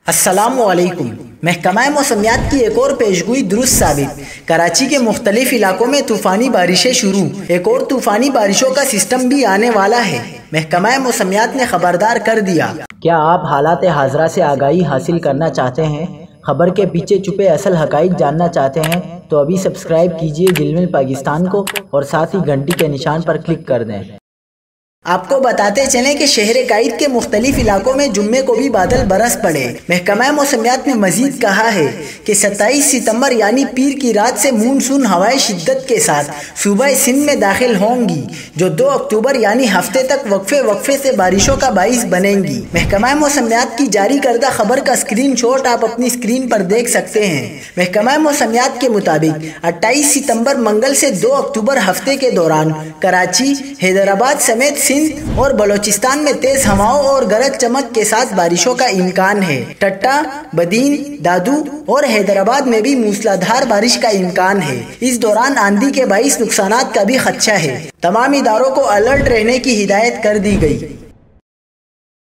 السلام علیکم۔ محکمہ موسمیات کی ایک اور پیشگوئی درست ثابت۔ کراچی کے مختلف علاقوں میں طوفانی بارشیں شروع، ایک اور طوفانی بارشوں کا سسٹم بھی آنے والا ہے۔ محکمہ موسمیات نے خبردار کر دیا۔ کیا آپ حالات حاضرہ سے آگاہی حاصل کرنا چاہتے ہیں؟ خبر کے پیچھے چھپے اصل حقائق جاننا چاہتے ہیں تو ابھی سبسکرائب کیجئے دل پاکستان کو اور ساتھ ہی گھنٹی کے نشان پر کلک کر دیں۔ آپ کو بتاتے چلیں کہ شہر کائد کے مختلف علاقوں میں جمعے کو بھی بادل برس پڑے۔ محکمہ موسمیات نے مزید کہا ہے کہ 27 ستمبر یعنی پیر کی رات سے مونسون ہوائیں شدت کے ساتھ صوبہ سندھ میں داخل ہوں گی، جو 2 اکتوبر یعنی ہفتے تک وقفے سے بارشوں کا باعث بنیں گی۔ محکمہ موسمیات کی جاری کردہ خبر کا اسکرین شاٹ آپ اپنی اسکرین پر دیکھ سکتے ہیں۔ محکمہ موسمیات کے مطابق 28 ستمبر منگل سے 2 اکتوبر ہفتے کے دوران کراچی، حیدرآباد سمیت اور بلوچستان میں تیز ہواؤں اور گرج چمک کے ساتھ بارشوں کا امکان ہے۔ ٹٹا، بدین، دادو اور حیدرآباد میں بھی موسلادھار بارش کا امکان ہے۔ اس دوران آندھی کے باعث نقصانات کا بھی خدشہ ہے۔ تمام اداروں کو الرٹ رہنے کی ہدایت کر دی گئی۔